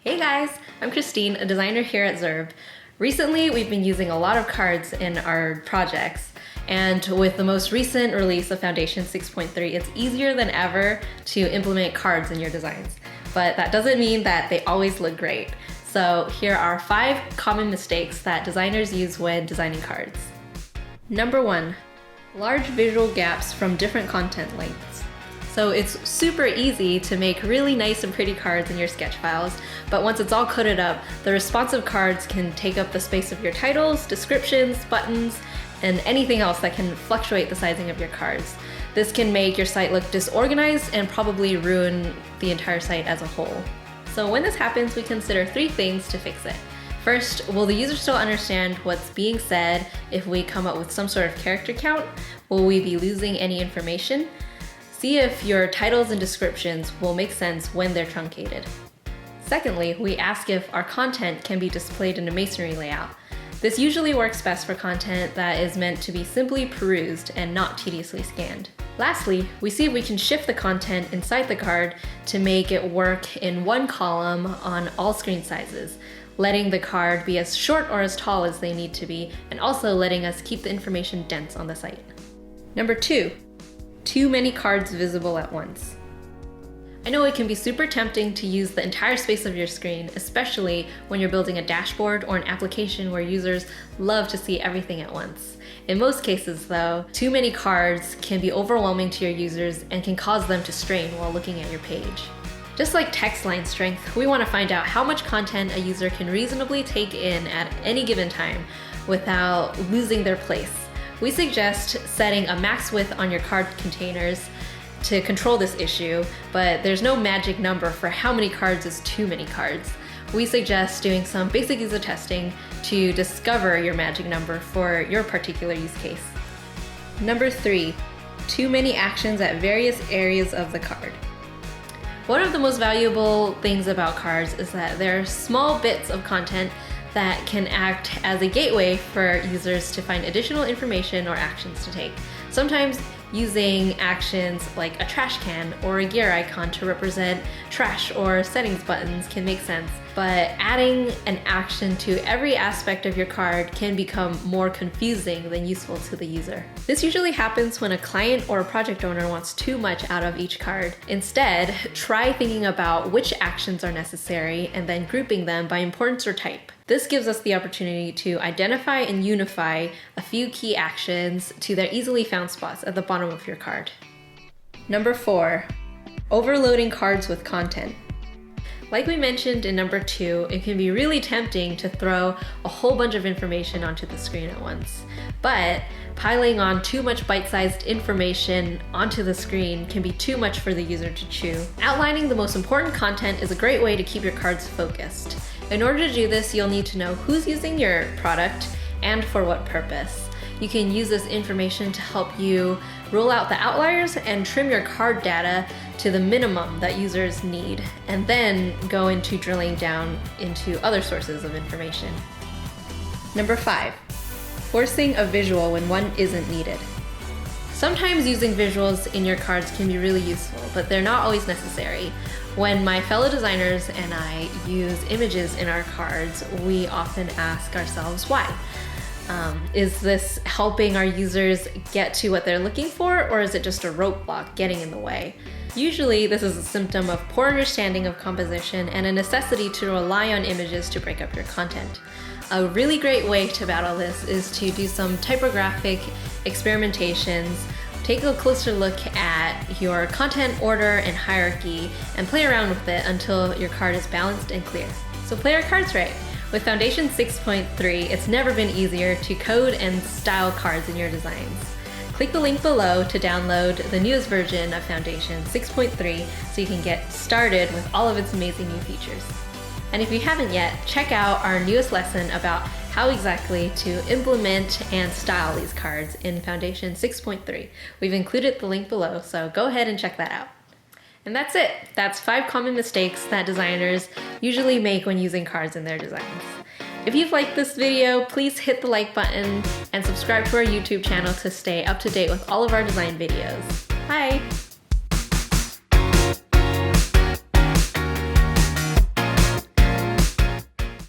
Hey guys, I'm Christine, a designer here at ZURB. Recently, we've been using a lot of cards in our projects, and with the most recent release of Foundation 6.3, it's easier than ever to implement cards in your designs. But that doesn't mean that they always look great. So here are 5 common mistakes that designers use when designing cards. Number 1, large visual gaps from different content lengths. So it's super easy to make really nice and pretty cards in your sketch files, but once it's all coded up, the responsive cards can take up the space of your titles, descriptions, buttons, and anything else that can fluctuate the sizing of your cards. This can make your site look disorganized and probably ruin the entire site as a whole. So when this happens, we consider 3 things to fix it. First, will the user still understand what's being said if we come up with some sort of character count? Will we be losing any information? See if your titles and descriptions will make sense when they're truncated. Secondly, we ask if our content can be displayed in a masonry layout. This usually works best for content that is meant to be simply perused and not tediously scanned. Lastly, we see if we can shift the content inside the card to make it work in one column on all screen sizes, letting the card be as short or as tall as they need to be, and also letting us keep the information dense on the site. Number 2, too many cards visible at once. I know it can be super tempting to use the entire space of your screen, especially when you're building a dashboard or an application where users love to see everything at once. In most cases though, too many cards can be overwhelming to your users and can cause them to strain while looking at your page. Just like text line strength, we want to find out how much content a user can reasonably take in at any given time without losing their place. We suggest setting a max width on your card containers to control this issue, but there's no magic number for how many cards is too many cards. We suggest doing some basic user testing to discover your magic number for your particular use case. Number 3, too many actions at various areas of the card. One of the most valuable things about cards is that they're small bits of content that can act as a gateway for users to find additional information or actions to take. Sometimes using actions like a trash can or a gear icon to represent trash or settings buttons can make sense, but adding an action to every aspect of your card can become more confusing than useful to the user. This usually happens when a client or a project owner wants too much out of each card. Instead, try thinking about which actions are necessary and then grouping them by importance or type. This gives us the opportunity to identify and unify a few key actions to their easily found spots at the bottom of your card. Number 4, overloading cards with content. Like we mentioned in number 2, it can be really tempting to throw a whole bunch of information onto the screen at once. But piling on too much bite-sized information onto the screen can be too much for the user to chew. Outlining the most important content is a great way to keep your cards focused. In order to do this, you'll need to know who's using your product and for what purpose. You can use this information to help you rule out the outliers and trim your card data to the minimum that users need, and then go into drilling down into other sources of information. Number 5, forcing a visual when one isn't needed. Sometimes using visuals in your cards can be really useful, but they're not always necessary. When my fellow designers and I use images in our cards, we often ask ourselves why. Is this helping our users get to what they're looking for, or is it just a roadblock getting in the way? Usually this is a symptom of poor understanding of composition and a necessity to rely on images to break up your content. A really great way to battle this is to do some typographic experimentations. Take a closer look at your content order and hierarchy and play around with it until your card is balanced and clear. So play your cards right. With Foundation 6.3, it's never been easier to code and style cards in your designs. Click the link below to download the newest version of Foundation 6.3 so you can get started with all of its amazing new features. And if you haven't yet, check out our newest lesson about how exactly to implement and style these cards in Foundation 6.3. We've included the link below, so go ahead and check that out. And that's it. That's 5 common mistakes that designers usually make when using cards in their designs. If you've liked this video, please hit the like button and subscribe to our YouTube channel to stay up to date with all of our design videos. Bye!